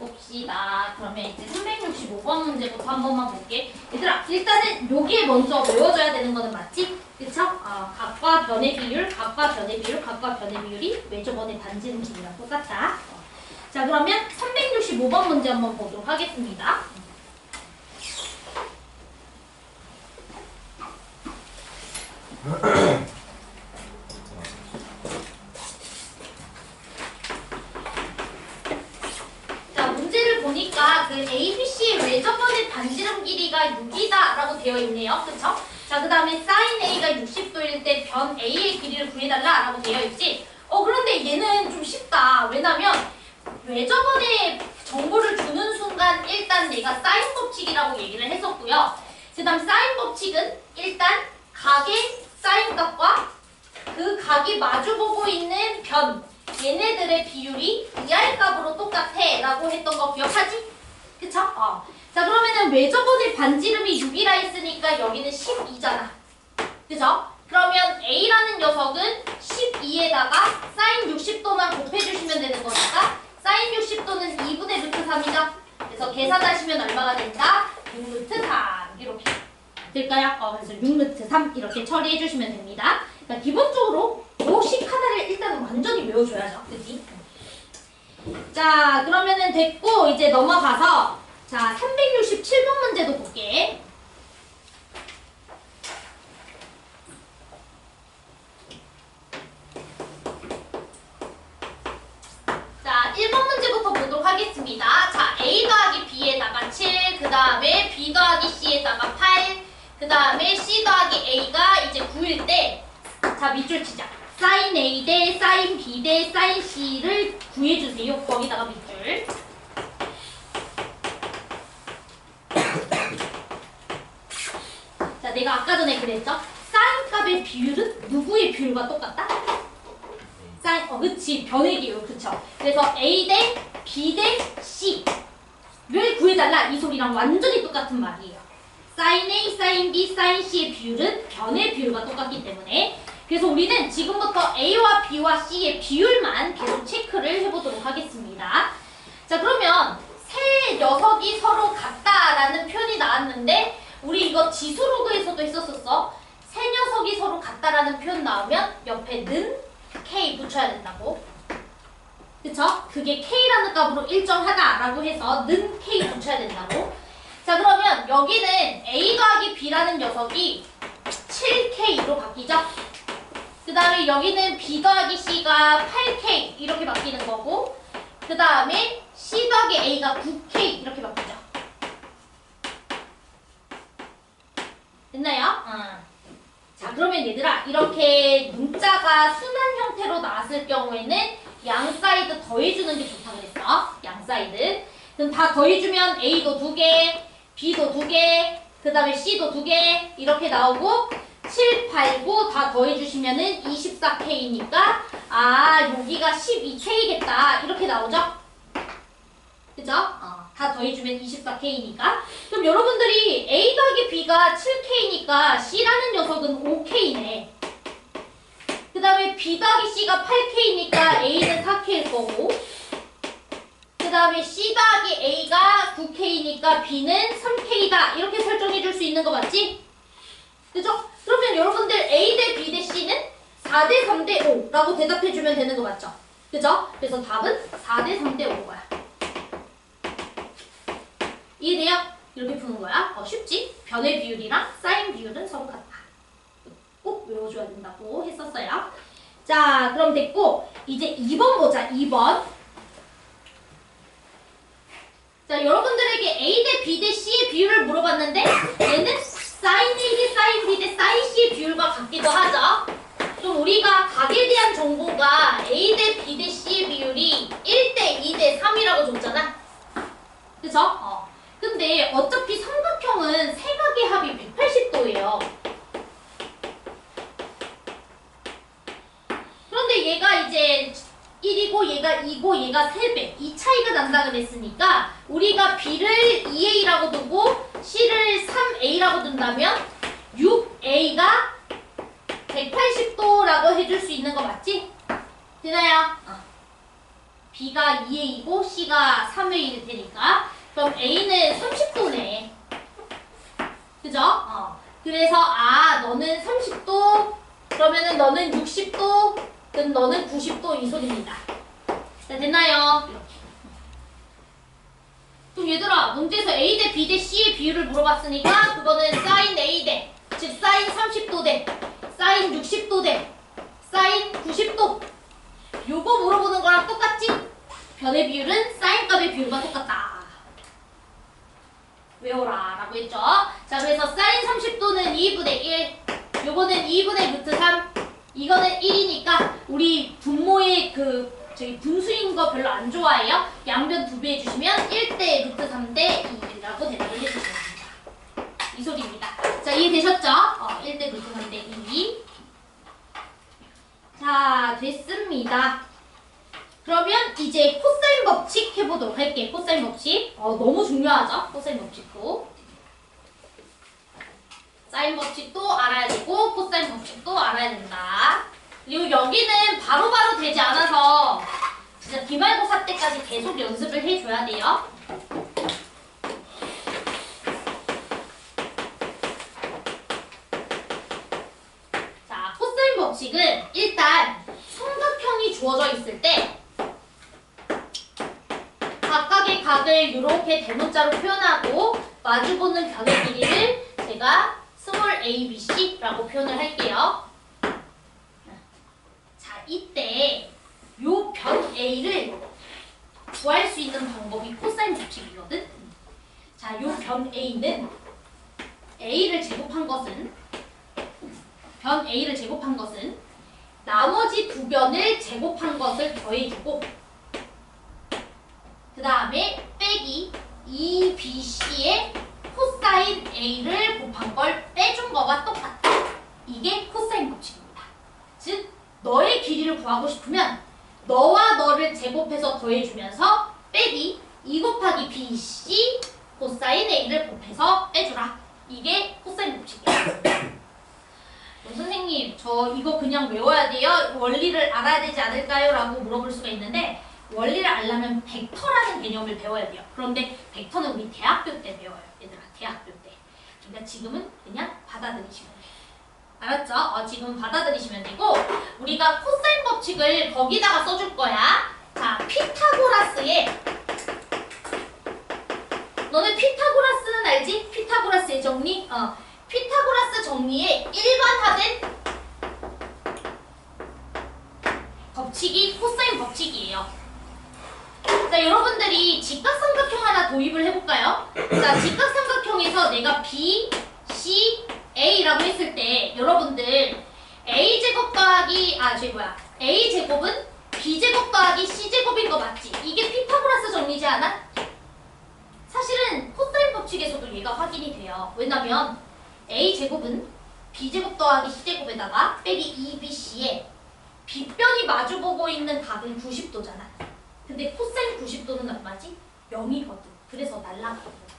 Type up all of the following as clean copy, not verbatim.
봅시다. 그러면 이제 365번 문제부터 한 번만 볼게. 얘들아, 일단은 여기에 먼저 외워줘야 되는 거는 맞지? 그쵸? 각과 변의 비율, 각과 변의 비율, 각과 변의 비율이 왜 저번에 반지름 길이랑 똑같다. 자, 그러면 365번 문제 한번 보도록 하겠습니다. 보니까 그 ABC의 외접원의 반지름 길이가 6이다 라고 되어 있네요. 그쵸? 자, 그 다음에 sin A가 60도일 때 변 A의 길이를 구해달라 라고 되어 있지. 그런데 얘는 좀 쉽다. 왜냐면 외접원의 정보를 주는 순간 일단 내가 사인 법칙이라고 얘기를 했었고요. 그 다음 사인 법칙은 일단 각의 사인 값과 그 각이 마주보고 있는 변 얘네들의 비율이 2R 값으로 똑같아 라고 했던 거 기억하지? 그쵸? 자, 그러면은 외접원의 반지름이 6이라 했으니까 여기는 12잖아. 그죠? 그러면 A라는 녀석은 12에다가 사인 60도만 곱해주시면 되는 거니까 사인 60도는 2분의 루트 3이죠? 그래서 계산하시면 얼마가 된다? 6루트 3 이렇게 될까요? 그래서 6루트 3 이렇게 처리해주시면 됩니다. 그러니까 기본적으로 요식 하나를 일단은 완전히 외워줘야죠. 그치? 자, 그러면은 됐고 이제 넘어가서 자 367번 문제도 볼게. 자, 1번 문제부터 보도록 하겠습니다. 자, A 더하기 B에다가 7, 그 다음에 B 더하기 C에다가 8, 그 다음에 C 더하기 A가 이제 9일 때 자, 밑줄 치자. sin A 대 sin B 대 sin C를 구해주세요. 거기다가 밑줄. 자, 내가 아까 전에 그랬죠? sin 값의 비율은 누구의 비율과 똑같다? sin, 그치. 변의 비율, 그쵸. 그래서 A 대 B 대 C를 구해달라. 이 소리랑 완전히 똑같은 말이에요. sin A, sin B, sin C의 비율은 변의 비율과 똑같기 때문에 그래서 우리는 지금부터 A와 B와 C의 비율만 계속 체크를 해보도록 하겠습니다. 자, 그러면 세 녀석이 서로 같다라는 표현이 나왔는데 우리 이거 지수로그에서도 했었었어. 세 녀석이 서로 같다라는 표현 나오면 옆에는 K 붙여야 된다고. 그쵸? 그게 K라는 값으로 일정하다라고 해서 는 K 붙여야 된다고. 자, 그러면 여기는 A 더하기 B라는 녀석이 7K로 바뀌죠? 그 다음에 여기는 B 더하기 C가 8K 이렇게 바뀌는 거고 그 다음에 C 더하기 A가 9K 이렇게 바뀌죠. 됐나요? 자, 그러면 얘들아 이렇게 문자가 순환 형태로 나왔을 경우에는 양 사이드 더해주는 게 좋다 그랬어. 양 사이드. 그럼 다 더해주면 A도 2개, B도 2개, 그 다음에 C도 2개 이렇게 나오고 7, 8, 9 다 더해주시면은 24K니까 여기가 12K겠다 이렇게 나오죠? 그죠? 다 더해주면 24K니까 그럼 여러분들이 A 더하기 B가 7K니까 C라는 녀석은 5K네. 그 다음에 B 더하기 C가 8K니까 A는 4K일 거고 그 다음에 C 더하기 A가 9K니까 B는 3K다 이렇게 설정해 줄 수 있는 거 맞지? 그죠? 그러면 여러분들 A 대 B 대 C는 4대 3대 5라고 대답해주면 되는 거 맞죠? 그죠? 그래서 답은 4대 3대 5거야. 이해돼요? 이렇게 푸는 거야. 쉽지? 변의 비율이랑 사인 비율은 서로 같다. 꼭 외워줘야 된다고 했었어요. 자, 그럼 됐고 이제 2번 보자. 2번. 자, 여러분들에게 A 대 B 대 C의 비율을 물어봤는데 얘는 sin A 대 sin B 대 sin C의 비율과 같기도 하죠. 좀 우리가 각에 대한 정보가 A 대 B 대 C의 비율이 1대 2 대 3이라고 줬잖아. 그죠? 근데 어차피 삼각형은 세 각의 합이 180도예요. 그런데 얘가 이제 1이고 얘가 2고 얘가 3배 이 차이가 난다 그랬으니까 우리가 B를 2A라고 두고 C를 3A라고 둔다면 6A가 180도라고 해줄 수 있는 거 맞지? 되나요? B가 2의 2고 C가 3의 1일 테니까 그럼 A는 30도네. 그죠? 그래서 너는 30도 그러면은 너는 60도 그럼 너는 90도 이 소리입니다. 자, 됐나요? 이렇게. 그럼 얘들아 문제에서 A 대 B 대 C의 비율을 물어봤으니까 그거는 sin A 대 즉 sin 30도 대 sin 60도 대 sin 90도 요거 물어보는 거랑 똑같지? 변의 비율은 sin 값의 비율과 똑같다. 외워라 라고 했죠. 자 그래서 sin 30도는 2분의 1 요거는 2분의 루트 3 이거는 1이니까 우리 분모의 저희 분수인 거 별로 안 좋아해요. 양변 2배 해주시면 1대 루트 3대 2라고 대답을 해주시면 됩니다. 이 소리입니다. 자 이해되셨죠? 1대 루트 3대 2 자 됐습니다. 그러면 이제 코사인 법칙 해보도록 할게요. 코사인 법칙 너무 중요하죠? 코사인 법칙도 사인 법칙도 알아야 되고 코사인 법칙도 알아야 된다. 그리고 여기는 바로바로 되지 않아서 진짜 기말고사 때까지 계속 연습을 해줘야 돼요. 자, 코사인 법칙은 일단 삼각형이 주어져 있을 때 각각의 각을 이렇게 대문자로 표현하고 마주보는 변의 길이를 제가 스몰 abc라고 표현을 할게요. 자, 이때 요 변 a를 구할 수 있는 방법이 코사인 법칙이거든. 자, 요 변 a는 a를 제곱한 것은 변 a를 제곱한 것은 나머지 두 변을 제곱한 것을 더해주고 그 다음에 빼기 2bc의 코사인 a를 곱한 걸 빼준 거와 똑같다. 이게 코사인 법칙입니다. 즉 너의 길이를 구하고 싶으면 너와 너를 제곱해서 더해주면서 빼기 2 곱하기 bc 코사인 a를 곱해서 빼주라. 이게 코사인 법칙이에요. 선생님 저 이거 그냥 외워야 돼요? 원리를 알아야 되지 않을까요? 라고 물어볼 수가 있는데 원리를 알려면 벡터라는 개념을 배워야 돼요. 그런데 벡터는 우리 대학교 때 배워요. 얘들아 대학교 때. 그러니까 지금은 그냥 받아들이시면 돼요. 알았죠? 지금 받아들이시면 되고 우리가 코사인 법칙을 거기다가 써줄 거야. 자, 피타고라스의 너네 피타고라스는 알지? 피타고라스의 정리? 피타고라스 정리의 일반화된 법칙이 코사인 법칙이에요. 자, 여러분들이 직각삼각형 하나 도입을 해볼까요? 자, 직각삼각형에서 내가 B, C, A라고 했을 때 여러분들 A제곱 더하기 A제곱은 B제곱 더하기 C제곱인 거 맞지? 이게 피타고라스 정리지 않아? 사실은 코사인 법칙에서도 얘가 확인이 돼요. 왜냐면 A제곱은 B제곱 더하기 C제곱에다가 빼기 2BC에 빗변이 마주보고 있는 각은 90도잖아. 근데 코사인 90도는 얼마지? 0이거든. 그래서 날라가는 거야.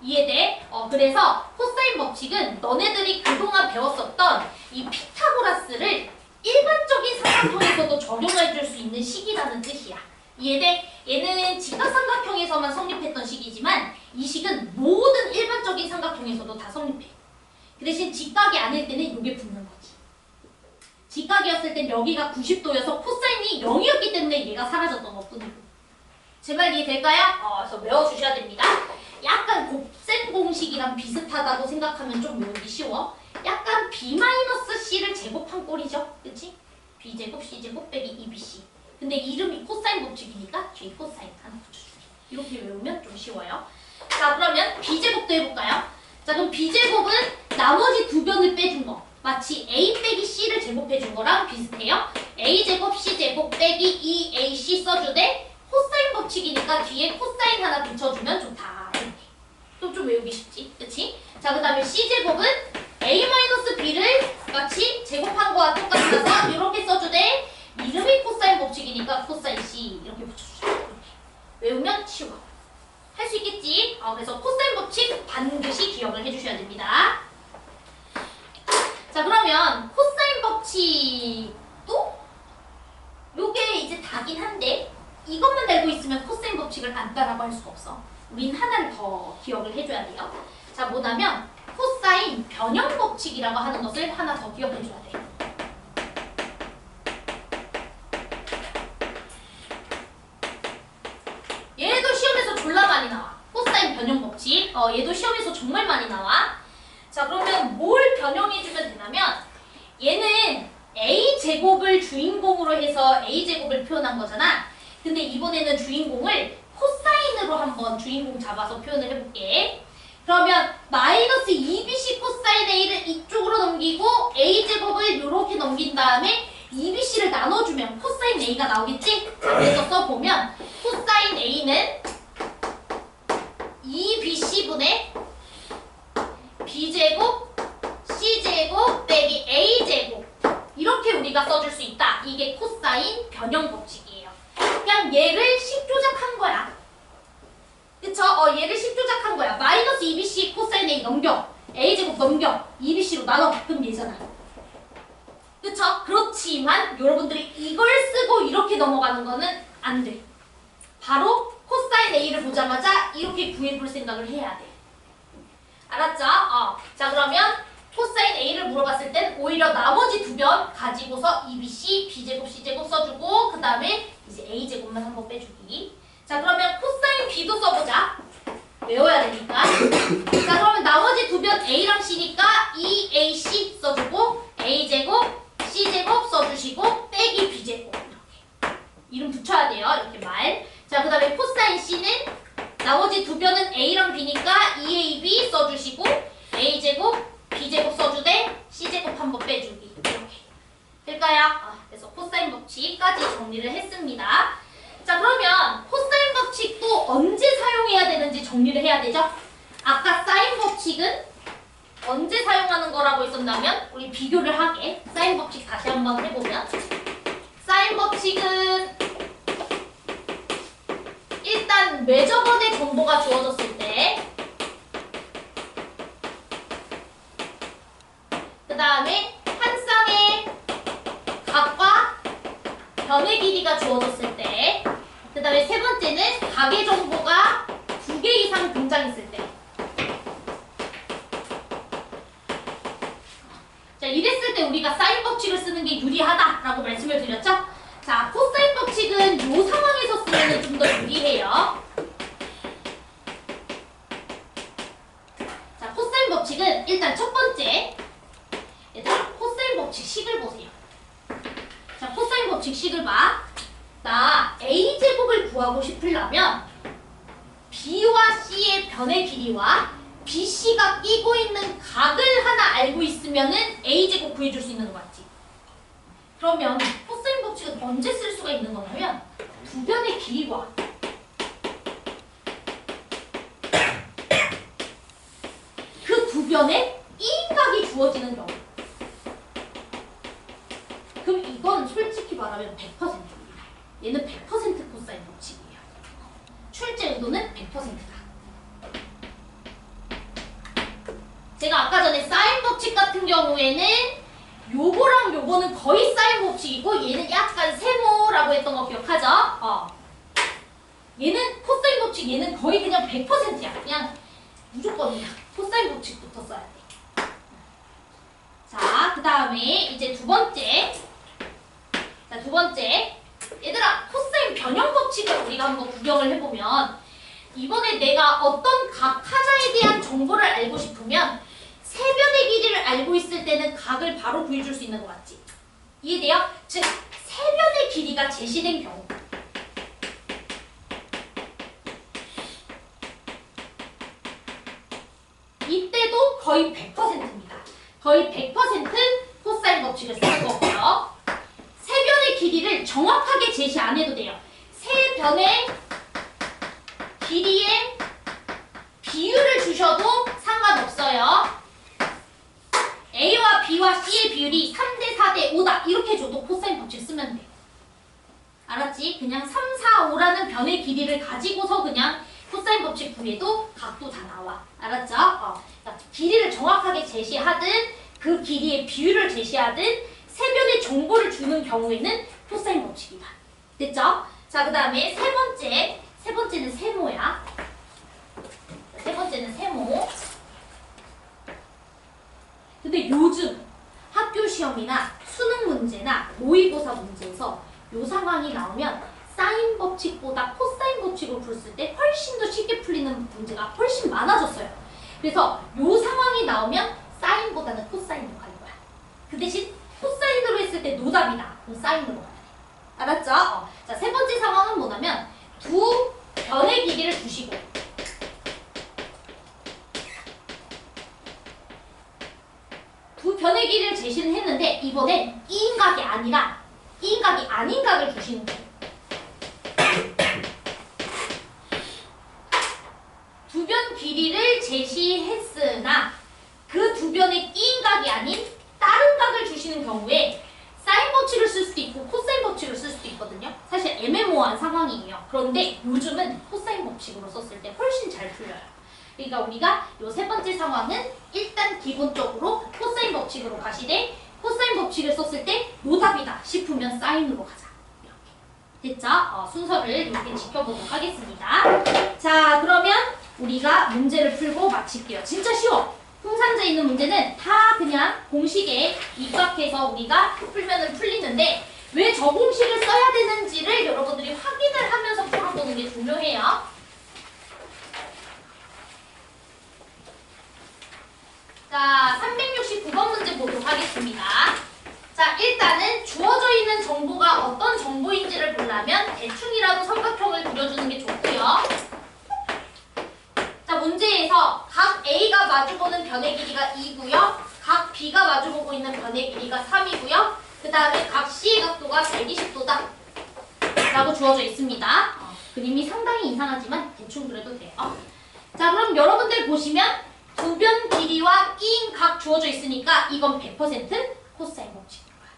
이해돼? 그래서 코사인 법칙은 너네들이 그동안 배웠었던 이 피타고라스를 일반적인 삼각형에서도 적용해 줄 수 있는 식이라는 뜻이야. 이해돼? 얘는 직각삼각형에서만 성립했던 식이지만 이 식은 모든 일반적인 삼각형에서도 다 성립해. 그 대신 직각이 아닐 때는 이게 붙는 거지. 직각이었을 땐 여기가 90도여서 코사인이 0이었기 때문에 얘가 사라졌던 것뿐이고. 제 말 이해될까요? 그래서 외워주셔야 됩니다. 약간 곱셈 공식이랑 비슷하다고 생각하면 좀 외우기 쉬워. 약간 B-C를 제곱한 꼴이죠. 그치? B제곱 C제곱 빼기 2BC. 근데 이름이 코사인 법칙이니까 뒤에 코사인 하나 붙여줄게. 이렇게 외우면 좀 쉬워요. 자, 그러면 B제곱도 해볼까요? 자, 그럼 B제곱은 나머지 두 변을 빼준 거. 마치 A 빼기 C를 제곱해준 거랑 비슷해요. A제곱 C제곱 빼기 2AC 써주되 코사인 법칙이니까 뒤에 코사인 하나 붙여주면 좋다. 또 좀 외우기 쉽지? 그치? 자, 그 다음에 C제곱은 A-B를 같이 제곱한 거와 똑같아서 이렇게 써주되 이름이 코사인 법칙이니까 코사인 C 이렇게 붙여주죠. 이렇게. 외우면 쉬워. 할 수 있겠지? 그래서 코사인 법칙 반드시 기억을 해주셔야 됩니다. 자, 그러면 코사인 법칙도 요게 이제 다긴 한데 이것만 알고 있으면 코사인 법칙을 안다라고 할 수가 없어. 우린 하나를 더 기억을 해줘야 돼요. 자, 뭐냐면 코사인 변형 법칙이라고 하는 것을 하나 더 기억해줘야 돼. 얘도 시험에서 졸라 많이 나와. 코사인 변형 법칙. 얘도 시험에서 정말 많이 나와. 자, 그러면 뭘 변형해주면 되냐면 얘는 a제곱을 주인공으로 해서 a제곱을 표현한 거잖아. 근데 이번에는 주인공을 코사인으로 한번 주인공 잡아서 표현을 해볼게. 그러면 마이너스 2bc 코사인 a를 이쪽으로 넘기고 a제곱을 이렇게 넘긴 다음에 2bc를 나눠주면 코사인 a가 나오겠지? 자, 그래서 써보면 코사인 a는 2bc분의 b제곱 c제곱 빼기 a제곱 이렇게 우리가 써줄 수 있다. 이게 코사인 변형 법칙이에요. 그냥 얘를 식조작한 거야. 그쵸? 얘를 식조작한 거야. 마이너스 2bc 코사인 a 넘겨. a제곱 넘겨. 2bc로 나눠. 그럼 얘잖아. 그쵸? 그렇지만 여러분들이 이걸 쓰고 이렇게 넘어가는 거는 안 돼. 바로 코사인 a를 보자마자 이렇게 구해볼 생각을 해야 돼. 알았죠? 자, 그러면 코사인 a를 물어봤을 땐 오히려 나머지 두 변 가지고서 2bc, b제곱, c제곱 써주고 그 다음에 이제 a제곱만 한번 빼주기. 자, 그러면 코사인 b도 써보자. 외워야 되니까. 자, 그러면 나머지 두 변 a랑 c니까 2ac 써주고 a제곱, c제곱 써주시고 빼기 b제곱 이렇게. 이름 붙여야 돼요. 이렇게 말. 자, 그 다음에 코사인 c는 나머지 두 변은 a랑 b니까 2ab 써주시고 a제곱, b제곱 써주되 c제곱 한번 빼주기. 이렇게 될까요? 그래서 코사인 법칙까지 정리를 했습니다. 자, 그러면 코사인 법칙도 언제 사용해야 되는지 정리를 해야 되죠? 아까 사인 법칙은 언제 사용하는 거라고 했었냐면 우리 비교를 하게 사인 법칙 다시 한번 해보면 사인 법칙은 일단 매저번의 정보가 주어졌을 때 그 다음에 한 쌍의 각과 변의 길이가 주어졌을 때 그 다음에 세 번째는 각의 정보가 2개 이상 등장했을 때. 자, 이랬을 때 우리가 사인 법칙을 쓰는 게 유리하다라고 말씀을 드렸죠? 자, 코사인 법칙은 이 상황에서 쓰면 좀 더 유리해요. 자, 코사인 법칙은 일단 첫 번째 얘들아, 코사인 법칙 식을 보세요. 자, 코사인 법칙 식을 봐. 나 a제곱을 구하고 싶으려면 b와 c의 변의 길이와 bc가 끼고 있는 각을 하나 알고 있으면은 a제곱 구해줄 수 있는 거 맞지? 그러면 코사인 법칙은 언제 쓸 수가 있는 거냐면 두 변의 길이와 그 두 변의 이인각이 주어지는 경우. 그럼 이건 솔직히 말하면 100%입니다. 얘는 100% 코사인 법칙이에요. 출제 의도는 100%다. 제가 아까 전에 사인 법칙 같은 경우에는 요거랑 요거는 거의 사인 법칙이고 얘는 약간 세모라고 했던 거 기억하죠? 얘는 코사인 법칙, 얘는 거의 그냥 100%야. 그냥 무조건이야. 코사인 법칙부터 써야 돼. 자, 그 다음에 이제 두 번째. 자, 두 번째. 얘들아, 코사인 변형 법칙을 우리가 한번 구경을 해보면 이번에 내가 어떤 각 하나에 대한 정보를 알고 싶으면 세 변의 길이를 알고 있을 때는 각을 바로 구해줄 수 있는 거 맞지? 이해돼요? 즉, 세 변의 길이가 제시된 경우 이때도 거의 100%입니다. 거의 100% 코사인 법칙을 쓰는 거고요. 세 변의 길이를 정확하게 제시 안 해도 돼요. 세 변의 길이의 비율을 주셔도 상관없어요. A와 B와 C의 비율이 3대 4대 5다 이렇게 줘도 코사인 법칙 쓰면 돼. 알았지? 그냥 3, 4, 5라는 변의 길이를 가지고서 그냥 코사인 법칙 구해도 각도 다 나와. 알았죠? 그러니까 길이를 정확하게 제시하든 그 길이의 비율을 제시하든 세 변의 정보를 주는 경우에는 코사인 법칙이다. 됐죠? 자, 그 다음에 세 번째는 세모야. 세 번째는 세모. 근데 요즘 학교 시험이나 수능 문제나 모의고사 문제에서 요 상황이 나오면 사인 법칙보다 코사인 법칙으로 풀었을 때 훨씬 더 쉽게 풀리는 문제가 훨씬 많아졌어요. 그래서 요 상황이 나오면 사인보다는 코사인으로 가는 거야. 그 대신 코사인으로 했을 때 노답이다. 그럼 사인으로 가야 돼. 알았죠? 자, 세 번째 상황은 뭐냐면 두 변의 길이를 두시고 두 변의 길이를 제시를 했는데 이번엔 이인각이 아니라 이인각이 아닌 각을 주시는 거예요. 두 변 길이를 제시했으나 그 두 변의 이인각이 아닌 다른 각을 주시는 경우에 사인 법칙을 쓸 수도 있고 코사인 법칙을 쓸 수도 있거든요. 사실 애매모호한 상황이에요. 그런데 요즘은 코사인 법칙으로 썼을 때 훨씬 잘 풀려요. 그러니까 우리가 요 세 번째 상황은 일단 기본적으로 코사인 법칙으로 가시되 코사인 법칙을 썼을 때 노답이다 싶으면 사인으로 가자. 이렇게. 됐죠? 순서를 이렇게 지켜보도록 하겠습니다. 자, 그러면 우리가 문제를 풀고 마칠게요. 진짜 쉬워. 풍산제 있는 문제는 다 그냥 공식에 입각해서 우리가 풀면은 풀리는데 왜 저 공식을 써야 되는지를 여러분들이 확인을 하면서 풀어보는 게 중요해요. 자, 369번 문제 보도록 하겠습니다. 자, 일단은 주어져 있는 정보가 어떤 정보인지를 보려면 대충이라도 삼각형을 그려주는 게 좋고요. 자, 문제에서 각 A가 마주보는 변의 길이가 2고요. 각 B가 마주보고 있는 변의 길이가 3이고요. 그 다음에 각 C의 각도가 120도다 라고 주어져 있습니다. 그림이 상당히 이상하지만 대충 그려도 돼요. 자, 그럼 여러분들 보시면 두 변 길이와 E인 각 주어져 있으니까 이건 100% 코사인 법칙인 거야.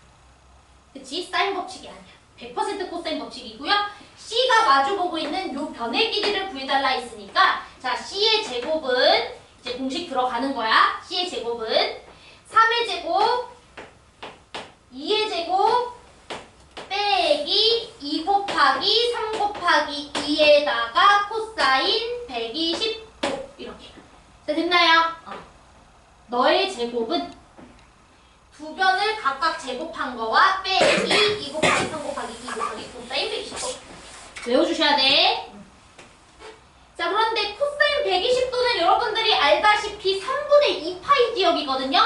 그치? 사인 법칙이 아니야. 100% 코사인 법칙이고요. C가 마주보고 있는 요 변의 길이를 구해달라 했으니까 자, C의 제곱은 이제 공식 들어가는 거야. C의 제곱은 3의 제곱, 2의 제곱, 빼기 2 곱하기 3 곱하기 2에다가 코사인 120도 이렇게. 자, 됐나요? 너의 제곱은 두 변을 각각 제곱한 거와 빼기 2 곱하기 3 곱하기 2 곱하기 코사인 120도. 외워주셔야 돼. 자, 그런데 코사인 120도는 여러분들이 알다시피 3분의 2파이 지역이거든요.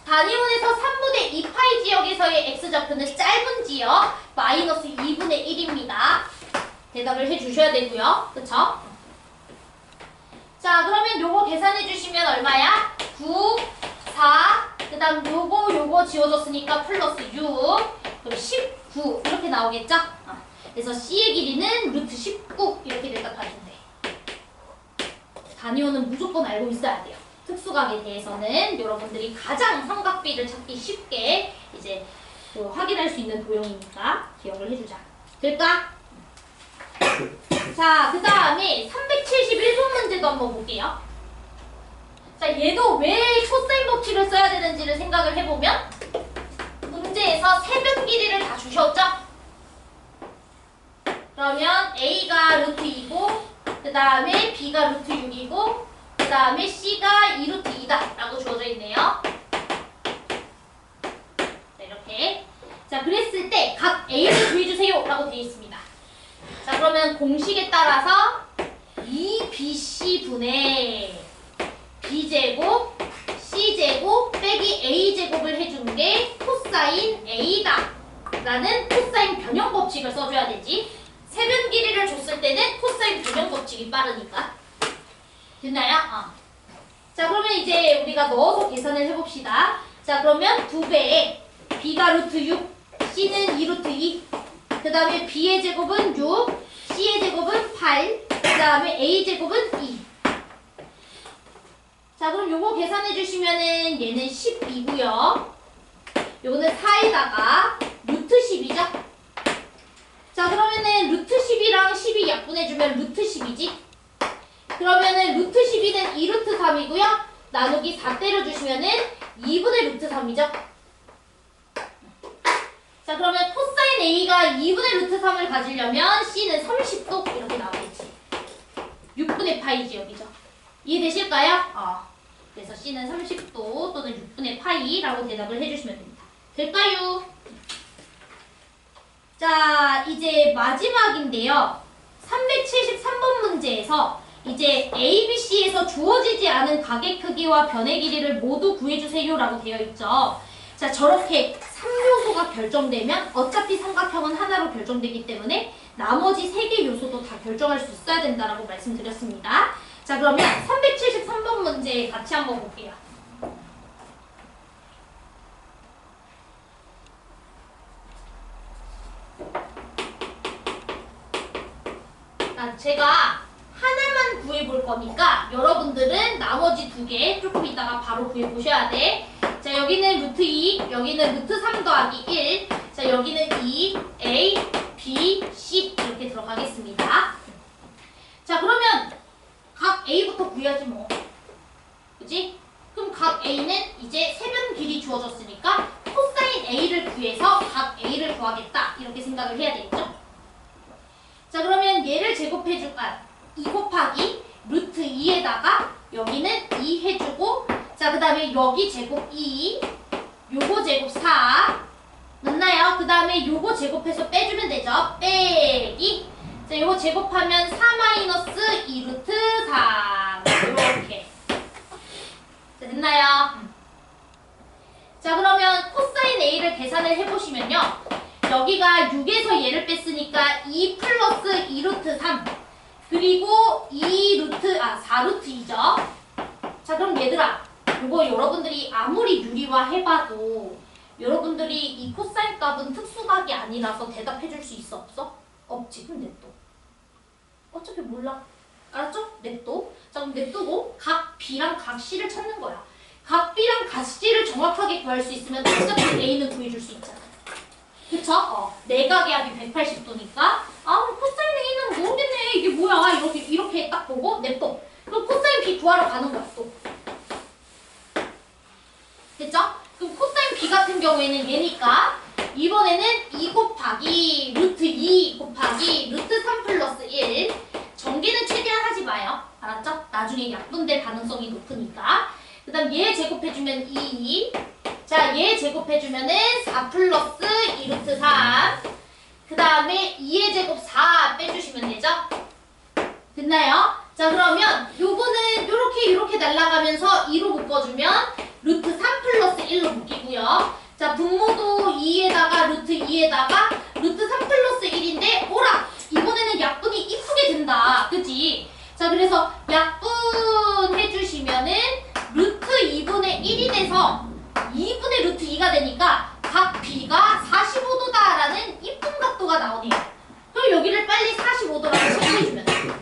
단위원에서 3분의 2파이 지역에서의 x좌표는 짧은 지역 마이너스 2분의 1입니다. 대답을 해주셔야 되고요. 그쵸? 자, 그러면 요거 계산해 주시면 얼마야? 9, 4, 그 다음 요거 지워졌으니까 플러스 6, 그럼 19 이렇게 나오겠죠? 그래서 C의 길이는 루트 19 이렇게 대답하시면 돼. 단위원은 무조건 알고 있어야 돼요. 특수각에 대해서는 여러분들이 가장 삼각비를 찾기 쉽게 이제 확인할 수 있는 도형이니까 기억을 해주자. 될까? 자, 그 다음에 371번 문제도 한번 볼게요. 자, 얘도 왜 코사인 법칙을 써야 되는지를 생각을 해보면 문제에서 세 변 길이를 다 주셨죠? 그러면 A가 루트 2고 그 다음에 B가 루트 6이고 그 다음에 C가 2루트 2다 라고 주어져 있네요. 자, 이렇게. 자, 그랬을 때 각 A를 구해주세요 라고 되어 있습니다. 자, 그러면 공식에 따라서 2BC분의 B제곱 C제곱 빼기 A제곱을 해준 게 코사인 A다 라는 코사인 변형 법칙을 써줘야 되지. 세변 길이를 줬을 때는 코사인 변형 법칙이 빠르니까. 됐나요? 자, 그러면 이제 우리가 넣어서 계산을 해봅시다. 자, 그러면 2배에 B가 루트 6, C는 2루트 2, 그 다음에 B의 제곱은 6, C의 제곱은 8, 그 다음에 A 제곱은 2. 자, 그럼 요거 계산해 주시면은 얘는 12고요. 요거는 4에다가 루트 10이죠? 자, 그러면은 루트 10이랑 10이 약분해주면 루트 10이지? 그러면은 루트 12는 2루트 3이고요. 나누기 4 때려주시면은 2분의 루트 3이죠? 자, 그러면 코사인 A가 2분의 루트 3을 가지려면 C는 30도 이렇게 나오겠지. 6분의 파이지 여기죠. 이해되실까요? 그래서 C는 30도 또는 6분의 파이라고 대답을 해주시면 됩니다. 될까요? 자, 이제 마지막인데요. 373번 문제에서 이제 ABC에서 주어지지 않은 가계 크기와 변의 길이를 모두 구해주세요라고 되어 있죠. 자, 저렇게 3요소가 결정되면 어차피 삼각형은 하나로 결정되기 때문에 나머지 3개 요소도 다 결정할 수 있어야 된다라고 말씀드렸습니다. 자, 그러면 373번 문제 같이 한번 볼게요. 제가 하나만 구해볼 거니까 여러분들은 나머지 2개 조금 이따가 바로 구해보셔야 돼. 자, 여기는 루트 2, 여기는 루트 3 더하기 1. 자, 여기는 2, A, B, C 이렇게 들어가겠습니다. 자, 그러면 각 A부터 구해야지 뭐. 그치? 그럼 각 A는 이제 세변 길이 주어졌으니까 코사인 A를 구해서 각 A를 구하겠다. 이렇게 생각을 해야 되겠죠? 자, 그러면 얘를 제곱해줄, 2 곱하기 루트 2에다가 여기는 2 해주고, 자, 그 다음에 여기 제곱 2, 요거 제곱 4, 맞나요? 그 다음에 요거 제곱해서 빼주면 되죠? 빼기. 자, 요거 제곱하면 4 마이너스 2 루트 3. 이렇게. 자, 됐나요? 자, 그러면 코사인 A를 계산을 해보시면요. 여기가 6에서 얘를 뺐으니까 2 플러스 2 루트 3 그리고 4 루트 2죠. 자, 그럼 얘들아, 이거 여러분들이 아무리 유리화 해봐도 여러분들이 이 코사인 값은 특수각이 아니라서 대답해줄 수 있어? 없어? 없지. 그럼 냅둬. 어차피 몰라. 알았죠? 냅둬. 자, 그럼 냅두고 각 B랑 각 C를 찾는 거야. 각 B랑 각 C를 정확하게 구할 수 있으면 어차피 A는 구해줄 수 있잖아. 그쵸? 내각의 합이 180도니까 코사인 A는 모르겠네. 이게 뭐야? 이렇게 딱 보고 냅둬. 그럼 코사인 B 구하러 가는 거야 또. 됐죠? 그럼 코사인 B 같은 경우에는 얘니까 이번에는 2 곱하기 루트 2 곱하기 루트 3 플러스 1 전개는 최대한 하지 마요. 알았죠? 나중에 약분될 가능성이 높으니까. 그 다음 얘 제곱해주면 2 자, 얘 제곱해주면은 4 플러스 2 루트 3 그 다음에 2의 제곱 4 빼주시면 되죠? 됐나요? 자, 그러면 요거는 요렇게 날아가면서 2로 묶어주면 루트 3 플러스 1로 묶이고요. 자, 분모도 2에다가 루트 2에다가 루트 3 플러스 1인데 오라! 이번에는 약분이 이쁘게 된다. 그치? 자, 그래서 약분 해주시면은 루트 2분의 1이 돼서 2분의 루트 2가 되니까 각 B가 45도다라는 이쁜 각도가 나오네요. 그럼 여기를 빨리 45도라고 체크해주면 돼.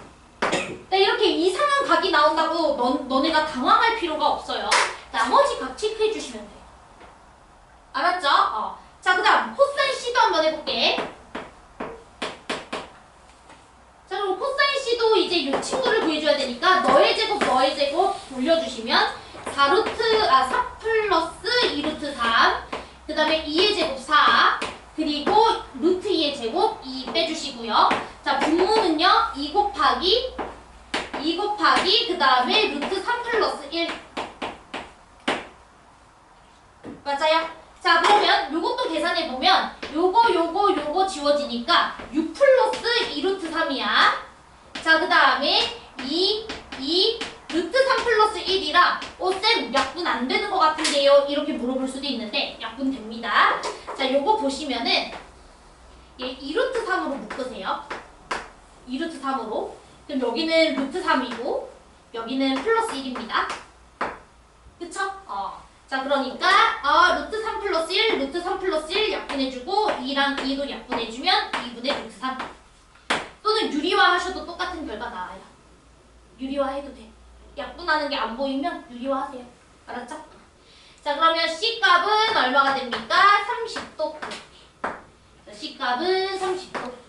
이렇게 이상한 각이 나온다고 너네가 당황할 필요가 없어요. 나머지 각 체크해주시면 돼요. 알았죠? 자, 그 다음 코사인 C도 한번 해볼게. 자, 그럼 코사인 C도 이제 이 친구를 구해줘야 되니까 너의 제곱 돌려주시면 4 플러스 2 루트 3 그 다음에 2의 제곱 4 그리고 루트 2의 제곱 2 빼주시고요. 자, 분모는요 2 곱하기 그 다음에 루트 3 플러스 1 맞아요? 자, 그러면 요것도 계산해보면 요거 지워지니까 6 플러스 2 루트 3이야. 자, 그 다음에 2 루트 3 플러스 1이라 쌤 약분 안 되는 것 같은데요? 이렇게 물어볼 수도 있는데 약분 됩니다. 자, 요거 보시면은 얘 2루트 3으로 묶으세요. 2루트 3으로. 그럼 여기는 루트 3이고 여기는 플러스 1입니다. 그쵸? 자, 그러니까 루트 3 플러스 1, 루트 3 플러스 1 약분해주고 2랑 2도 약분해주면 2분의 루트 3 또는 유리화 하셔도 똑같은 결과 나와요. 유리화 해도 돼. 약분하는 게 안 보이면 유리화 하세요. 알았죠? 자, 그러면 C값은 얼마가 됩니까? 30도. 자, C값은 30도.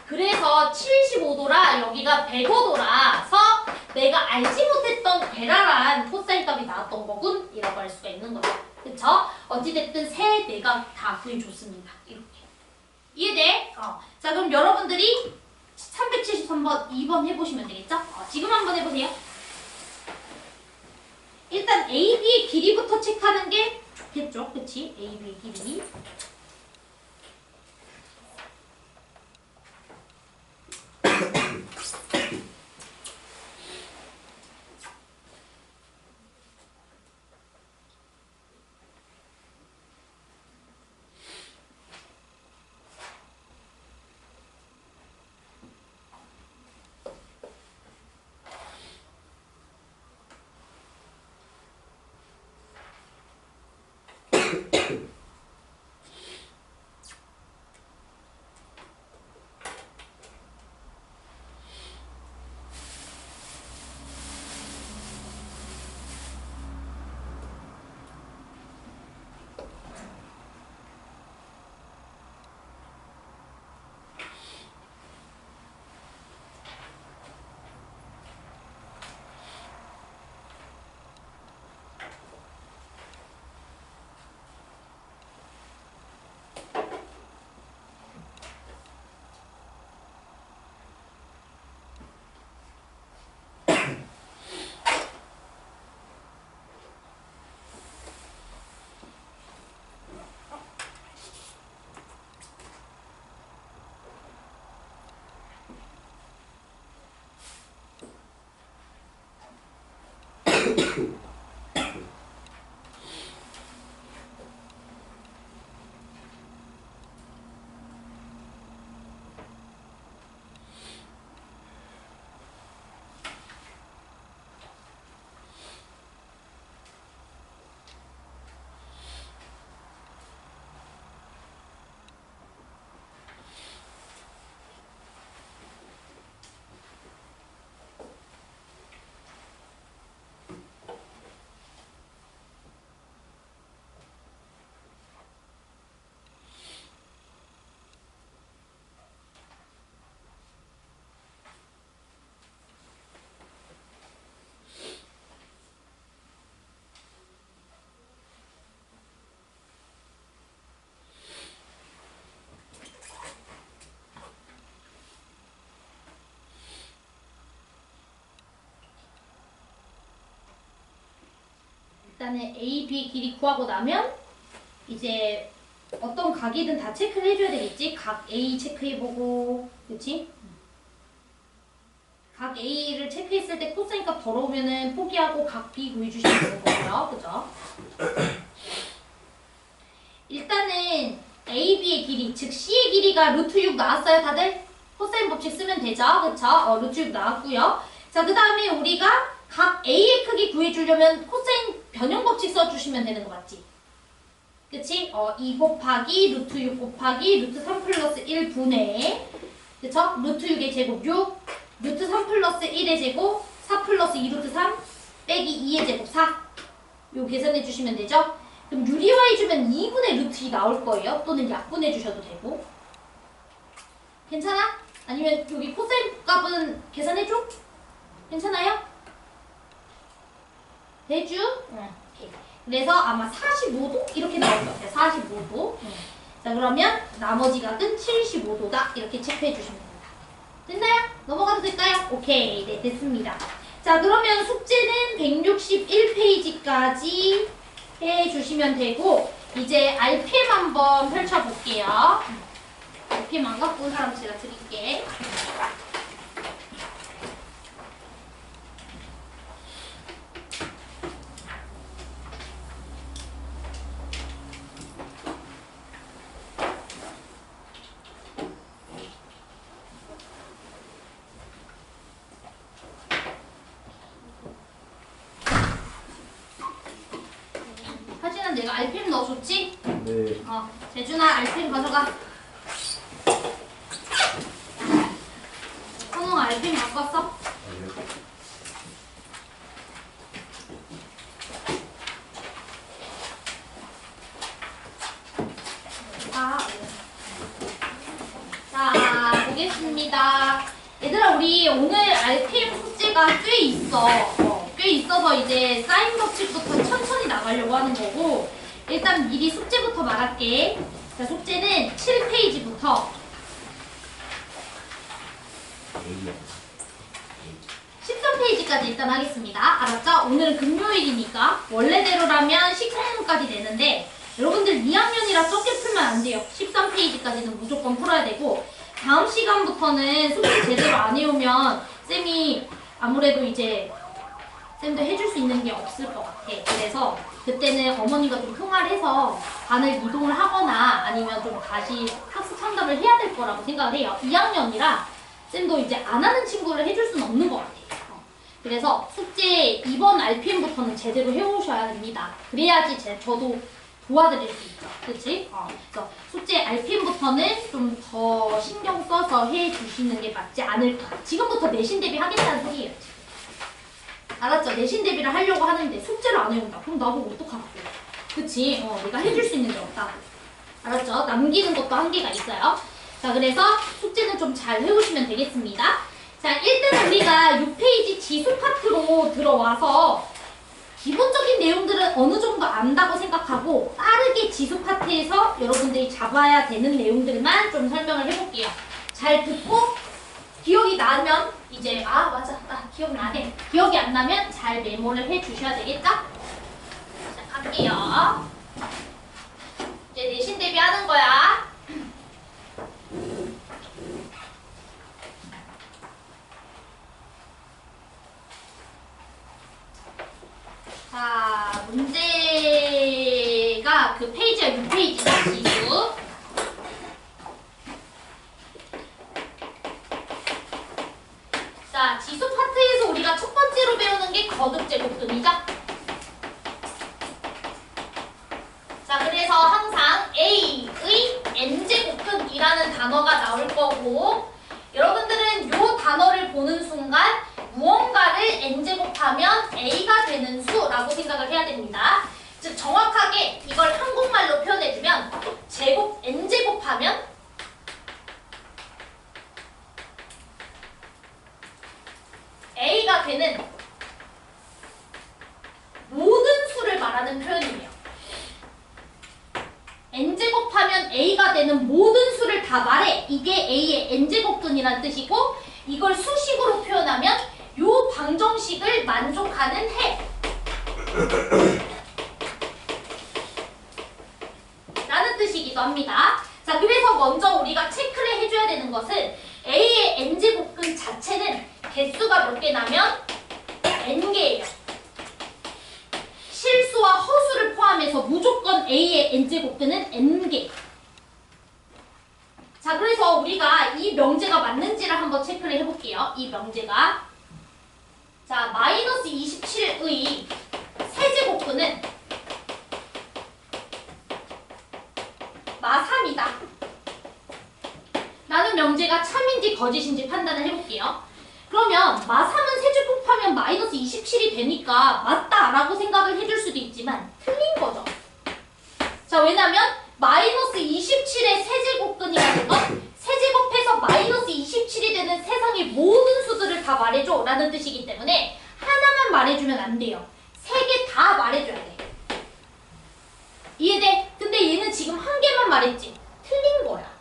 그래서 75도라 여기가 105도라서 내가 알지 못했던 괴랄한 코사인 값이 나왔던 거군 이라고 할 수가 있는 거죠. 그쵸? 어찌됐든 세 내각 다 구해줬습니다. 이렇게. 이해돼? 자, 그럼 여러분들이 373번 2번 해보시면 되겠죠? 지금 한번 해보세요. 일단 AB의 길이부터 체크하는 게 좋겠죠? 그치? AB의 길이. 일단은 A, B 길이 구하고 나면 이제 어떤 각이든 다 체크를 해줘야 되겠지? 각 A 체크해보고, 그치? 각 A를 체크했을 때 코사인 값 더러우면은 포기하고 각 B 구해주시면 되는 거고요. 그죠? 일단은 A, B의 길이, 즉 C의 길이가 루트 6 나왔어요, 다들? 코사인 법칙 쓰면 되죠? 그쵸? 루트 6 나왔고요. 자, 그 다음에 우리가 각 A의 크기 구해주려면 코사인 변형 법칙 써주시면 되는 거 맞지? 그치? 2 곱하기 루트 6 곱하기 루트 3 플러스 1 분의, 그쵸? 루트 6의 제곱 6, 루트 3 플러스 1의 제곱 4 플러스 2 루트 3 빼기 2의 제곱 4. 요 계산해 주시면 되죠? 그럼 유리화 해주면 2분의 루트 2 나올 거예요. 또는 약분해 주셔도 되고. 괜찮아? 아니면 여기 코사인 값은 계산해줘? 괜찮아요? 대주? 응. 그래서 아마 45도? 이렇게 나올 것 같아요. 45도. 자, 그러면 나머지 각은 75도다. 이렇게 체크해 주시면 됩니다. 됐나요? 넘어가도 될까요? 오케이. 네, 됐습니다. 자, 그러면 숙제는 161페이지까지 해주시면 되고, 이제 RPM 한번 펼쳐볼게요. RPM 안 갖고 온 사람 제가 드릴게. 내가 RPM 넣어줬지? 네. 재준아 RPM 가져가. 선웅 RPM 바꿨어? 자, 보겠습니다. 얘들아, 우리 오늘 RPM 숙제가 꽤 있어. 꽤 있어서 이제 사인 법칙부터 천천히 나가려고 하는 거고, 일단 미리 숙제부터 말할게. 자, 숙제는 7페이지부터 13페이지까지 일단 하겠습니다. 알았죠? 오늘은 금요일이니까 원래대로라면 식공문까지 되는데 여러분들 2학년이라 적게 풀면 안 돼요. 13페이지까지는 무조건 풀어야 되고 다음 시간부터는 숙제 제대로 안 해오면 쌤이 아무래도 이제 쌤도 해줄 수 있는 게 없을 것 같아. 그래서 그때는 어머니가 좀 통화를 해서 반을 이동을 하거나 아니면 좀 다시 학습 상담을 해야 될 거라고 생각을 해요. 2학년이라 쌤도 이제 안 하는 친구를 해줄 수는 없는 것 같아요. 그래서 숙제 이번 RPM부터는 제대로 해오셔야 됩니다. 그래야지 저도 도와드릴 수 있죠. 그치? 그래서 숙제 RPM부터는 좀 더 신경 써서 해주시는 게 맞지 않을까. 지금부터 내신 대비 하겠다는 소리예요. 알았죠? 내신 대비를 하려고 하는데 숙제를 안 해온다. 그럼 나보고 어떡하라고. 그치? 내가 해줄 수 있는 게 없다고. 알았죠? 남기는 것도 한계가 있어요. 자, 그래서 숙제는 좀 잘 해오시면 되겠습니다. 자, 일단 우리가 6페이지 지수 파트로 들어와서 기본적인 내용들은 어느 정도 안다고 생각하고 빠르게 지수 파트에서 여러분들이 잡아야 되는 내용들만 좀 설명을 해볼게요. 잘 듣고 기억이 나면 이제 맞아 나 기억나네. 기억이 안 나면 잘 메모를 해주셔야 되겠죠? 자, 갈게요. 이제 내신 대비하는 거야. 자, 문제가 그 페이지가 6페이지다, 지수. 자, 지수 파트에서 우리가 첫 번째로 배우는 게 거듭제곱근이죠. 자, 그래서 항상 A의 n제곱근이라는 단어가 나올 거고 여러분들은 이 단어를 보는 순간 무언가를 n제곱하면 a가 되는 수라고 생각을 해야 됩니다. 즉 정확하게 이걸 한국말로 표현해주면 n제곱하면 a가 되는 모든 수를 말하는 표현이에요. n제곱하면 a가 되는 모든 수를 다 말해. 이게 a의 n제곱근이라는 뜻이고 이걸 수식으로 표현하면 요 방정식을 만족하는 해 라는 뜻이기도 합니다. 자, 그래서 먼저 우리가 체크를 해줘야 되는 것은 A의 n제곱근 자체는 개수가 몇 개냐면 n개예요. 실수와 허수를 포함해서 무조건 A의 n제곱근은 n개. 자, 그래서 우리가 이 명제가 맞는지를 한번 체크를 해볼게요. 이 명제가 자, 마이너스 27의 세제곱근은 마3이다. 라는 명제가 참인지 거짓인지 판단을 해볼게요. 그러면 마3은 세제곱하면 마이너스 27이 되니까 맞다라고 생각을 해줄 수도 있지만 틀린 거죠. 자, 왜냐면 마이너스 27의 세제곱근이라는 건 세제곱해서 마이너스 27이 되는 세상의 모든 수들을 다 말해줘 라는 뜻이기 때문에 하나만 말해주면 안 돼요. 세 개 다 말해줘야 돼. 이해돼? 근데 얘는 지금 한 개만 말했지. 틀린 거야.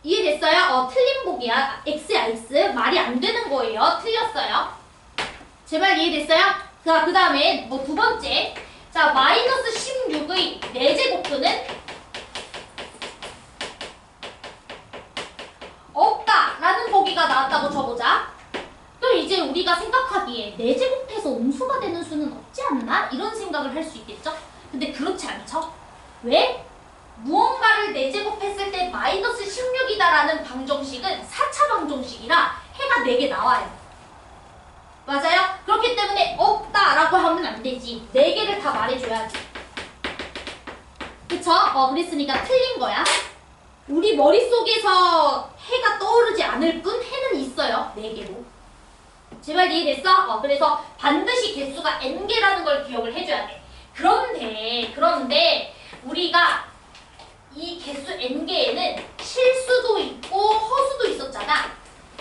이해됐어요? 틀린 복이야. X야 X. 말이 안 되는 거예요. 틀렸어요. 제발 이해됐어요? 자, 그 다음에 뭐 두 번째. 자, 마이너스 16의 4제곱근은 없다 라는 보기가 나왔다고 쳐보자. 그럼 이제 우리가 생각하기에 4제곱해서 음수가 되는 수는 없지 않나? 이런 생각을 할 수 있겠죠? 근데 그렇지 않죠? 왜? 무언가를 4제곱했을 때 마이너스 16이다 라는 방정식은 4차 방정식이라 해가 4개 나와요. 맞아요? 그렇기 때문에 없다 라고 하면 안 되지. 4개를 다 말해줘야지. 그쵸? 그랬으니까 틀린 거야. 우리 머릿속에서 해가 떠오르지 않을 뿐 해는 있어요. 4개로. 제발 이해됐어? 그래서 반드시 개수가 n개라는 걸 기억을 해줘야 돼. 그런데 우리가 이 개수 n개에는 실수도 있고 허수도 있었잖아.